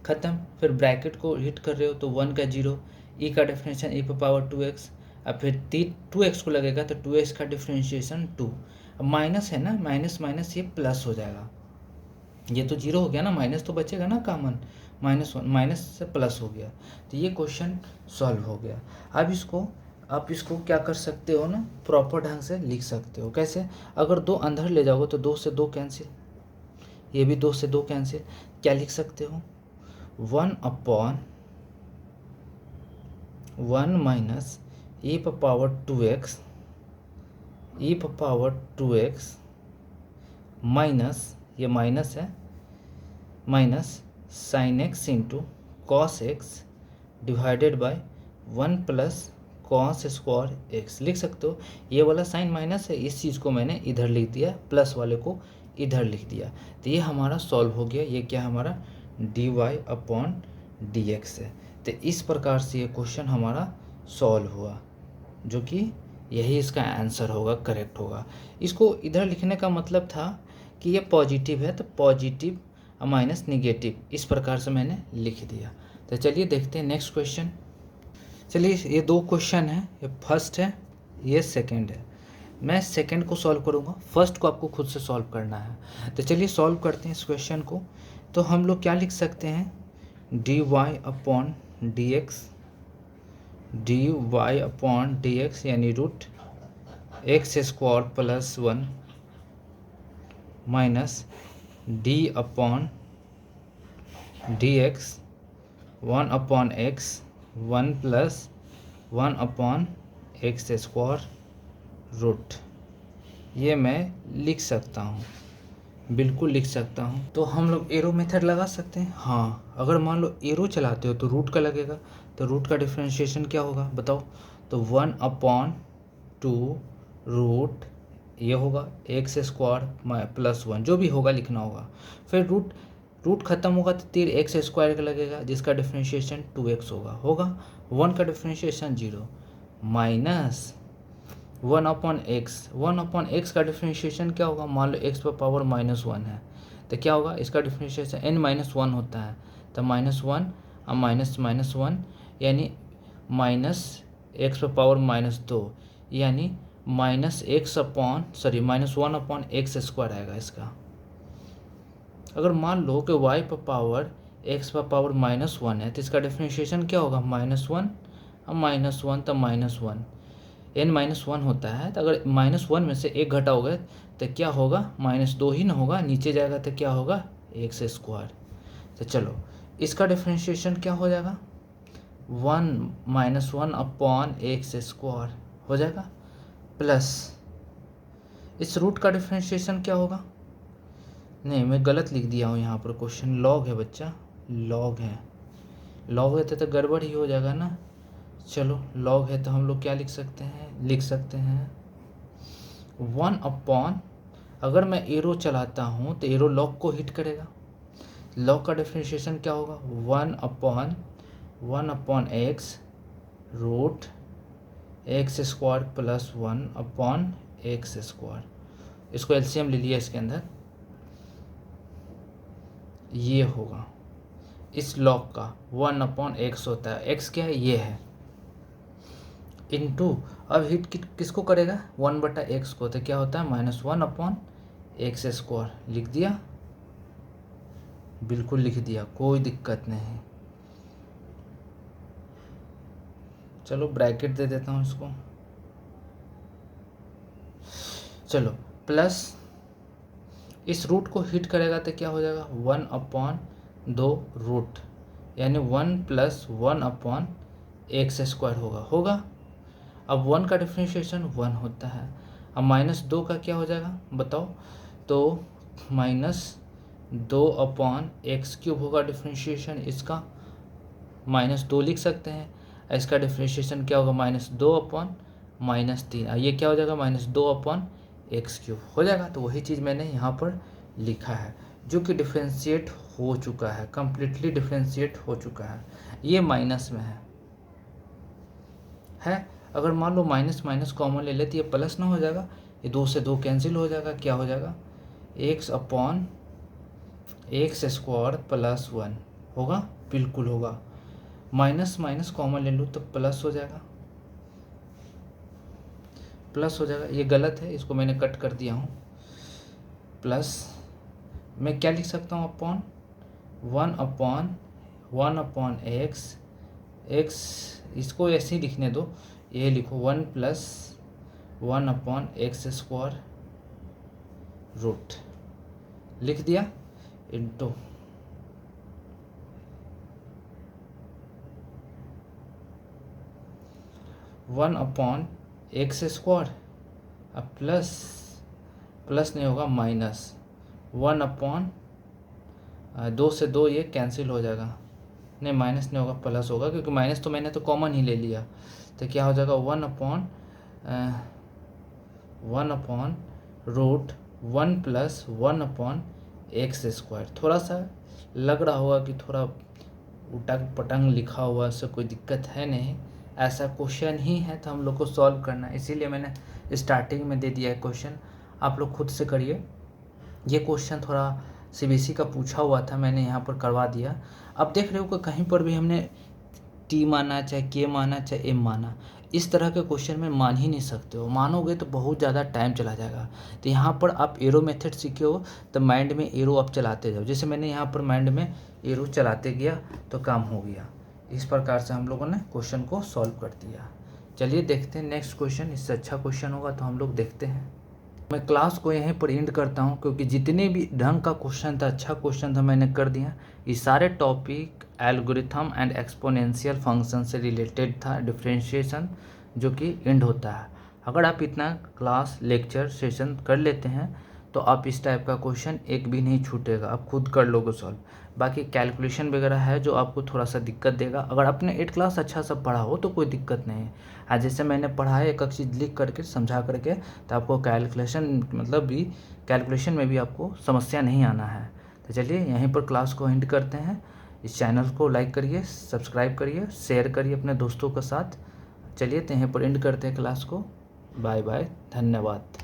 खत्म, फिर ब्रैकेट को हिट कर रहे हो तो 1 का 0, ई का डिफ्रेंशिएशन ई पावर 2x, अब फिर 2x को लगेगा तो 2x का डिफ्रेंशिएशन 2। अब माइनस है ना, माइनस माइनस ये प्लस हो जाएगा, ये तो 0 हो गया ना, माइनस तो बचेगा ना कॉमन, -1 माइनस से प्लस हो गया। तो ये क्वेश्चन सॉल्व हो गया। अब इसको आप इसको क्या कर सकते हो ना, प्रॉपर ढंग से लिख सकते हो। कैसे? अगर 2 अंदर ले जाओगे तो 2 से 2 कैंसिल, ये भी 2 से 2 कैंसिल। क्या लिख सकते हो, 1/1 माइनस ई पावर 2x, ई पावर 2x माइनस, ये माइनस है, minus sine x into cos x divided by 1 plus cos square x. लिख सकते हो, ये वाला साइन माइनस है, इस चीज़ को मैंने इधर लिख दिया, प्लस वाले को इधर लिख दिया। तो ये हमारा सॉल्व हो गया। ये क्या हमारा dy अपॉन डी एक्स है। तो इस प्रकार से ये क्वेश्चन हमारा सॉल्व हुआ, जो कि यही इसका आंसर होगा, करेक्ट होगा। इसको इधर लिखने का मतलब था कि ये पॉजिटिव है तो पॉजिटिव माइनस निगेटिव, इस प्रकार से मैंने लिख दिया। तो चलिए देखते हैं नेक्स्ट क्वेश्चन। चलिए ये 2 क्वेश्चन है, ये फर्स्ट है, ये सेकंड है। मैं सेकंड को सॉल्व करूँगा, फर्स्ट को आपको खुद से सॉल्व करना है। तो चलिए सॉल्व करते हैं इस क्वेश्चन को। तो हम लोग क्या लिख सकते हैं, dy upon d x, dy upon d x यानी root x square plus 1 minus d upon d x 1/x 1 plus 1/x square root. ये मैं लिख सकता हूँ, बिल्कुल लिख सकता हूँ। तो हम लोग एरो मेथड लगा सकते हैं। हाँ, अगर मान लो एरो चलाते हो तो रूट का लगेगा, तो रूट का डिफरेंशिएशन क्या होगा बताओ, तो 1/2 रूट ये होगा एक्स स्क्वायर प्लस 1, जो भी होगा लिखना होगा। फिर रूट खत्म होगा तो तीर एक्स स्क्वायर का लगेगा, जिसका डिफरेंशिएशन 2x होगा 1 का डिफरेंशिएशन 0 माइनस 1/x का डिफरेंशिएशन क्या होगा, मान लो x पर पावर -1 है तो क्या होगा, इसका डिफरेंशिएशन n-1 होता है, तो -1 और -1 यानी -x⁻², यानी -1/x² आएगा इसका। अगर मान लो कि y⁻x⁻−1 है तो इसका डिफरेंशिएशन क्या होगा, -1 और -1, तो -1 n-1 होता है, तो अगर -1 में से एक घटाओगे तो क्या होगा, -2 ही ना होगा, नीचे जाएगा तो क्या होगा, x²। तो चलो इसका डिफरेंशिएशन क्या हो जाएगा, 1-1/x² हो जाएगा, प्लस इस रूट का डिफरेंशिएशन क्या होगा, नहीं मैं गलत लिख दिया हूँ यहाँ पर, क्वेश्चन लॉग है बच्चा, लॉग है, लॉग रहते तो गड़बड़ ही हो जाएगा ना। चलो लॉग है तो हम लोग क्या लिख सकते हैं 1/, अगर मैं एरो चलाता हूँ तो एरो लॉग को हिट करेगा, लॉग का डिफरेंशिएशन क्या होगा, 1/(x) root x² plus 1/x²। इसको एलसीएम ले लिया इसके अंदर, ये होगा इस लॉग का 1/x होता है, x क्या है, ये है, इनटू अब हिट किसको करेगा, 1/x को, तो क्या होता है -1/x²। लिख दिया, बिल्कुल लिख दिया, कोई दिक्कत नहीं। चलो ब्रैकेट दे देता हूँ इसको, चलो प्लस इस रूट को हिट करेगा तो क्या हो जाएगा, 1/2 रूट, यानी 1 + 1/x² होगा। अब 1 का डिफरेंशिएशन 1 होता है, अब -2 का क्या हो जाएगा बताओ, तो -2/x³ होगा डिफरेंशिएशन इसका, -2 लिख सकते हैं, इसका डिफरेंशिएशन क्या होगा, -2/-3, ये क्या हो जाएगा, -2/x³ हो जाएगा। तो वही चीज़ मैंने यहाँ पर लिखा है, जो कि डिफरेंशिएट हो चुका है, कम्प्लीटली डिफरेंशिएट हो चुका है, ये माइनस में है। अगर मान लो माइनस माइनस कॉमन ले ले तो ये प्लस ना हो जाएगा, ये 2 से 2 कैंसिल हो जाएगा, क्या हो जाएगा, x/(x² + 1 होगा, बिल्कुल होगा। माइनस माइनस कॉमन ले लूँ तो प्लस हो जाएगा, प्लस हो जाएगा, ये गलत है, इसको मैंने कट कर दिया हूँ। प्लस मैं क्या लिख सकता हूँ, अपॉन 1/(1/x), x इसको ऐसे ही लिखने दो, ये लिखो 1 + 1/x² रूट, लिख दिया, इनटू 1/x², अब प्लस नहीं होगा, माइनस 1/2 से 2 ये कैंसिल हो जाएगा, नहीं माइनस नहीं होगा, प्लस होगा, क्योंकि माइनस तो मैंने तो कॉमन ही ले लिया, तो क्या हो जाएगा 1/(1/(x², थोड़ा सा लग रहा होगा कि थोड़ा उटंग पटंग लिखा हुआ, से कोई दिक्कत है नहीं, ऐसा क्वेश्चन ही है तो हम लोग को सॉल्व करना है, इसीलिए मैंने स्टार्टिंग में दे दिया है क्वेश्चन, आप लोग खुद से करिए। ये क्वेश्चन थोड़ा सीबीएसई का पूछा हुआ था, मैंने यहाँ पर करवा दिया। अब देख रहे हो कि कहीं पर भी हमने टी माना, चाहे के माना, चाहे एम माना, इस तरह के क्वेश्चन में मान ही नहीं सकते हो, मानोगे तो बहुत ज़्यादा टाइम चला जाएगा। तो यहाँ पर आप एरो मेथड सीखे हो तो माइंड में एरो आप चलाते जाओ, जैसे मैंने यहाँ पर माइंड में एरो चलाते गया तो काम हो गया। इस प्रकार से हम लोगों ने क्वेश्चन को सॉल्व कर दिया। चलिए देखते हैं नेक्स्ट क्वेश्चन, इससे अच्छा क्वेश्चन होगा तो हम लोग देखते हैं। मैं क्लास को यहीं पर एंड करता हूं, क्योंकि जितने भी ढंग का क्वेश्चन था, अच्छा क्वेश्चन था, मैंने कर दिया। ये सारे topic algorithm and exponential function से रिलेटेड था, डिफरेंशिएशन, जो कि एंड होता है। अगर आप इतना क्लास लेक्चर सेशन कर लेते हैं तो आप इस टाइप का क्वेश्चन एक भी नहीं छूटेगा, आप खुद कर लोगे सॉल्व। बाकी कैलकुलेशन वगैरह है जो आपको थोड़ा सा दिक्कत देगा, अगर आपने 8 क्लास अच्छा सा पढ़ा हो तो कोई दिक्कत नहीं है। आज जैसे मैंने पढ़ा है, एक एक चीज़ लिख करके समझा करके, तो आपको कैलकुलेशन में भी आपको समस्या नहीं आना है। तो चलिए यहीं पर क्लास को एंड करते हैं। इस चैनल को लाइक करिए, सब्सक्राइब करिए, शेयर करिए अपने दोस्तों के साथ। चलिए तो यहीं पर एंड करते हैं क्लास को। बाय बाय, धन्यवाद।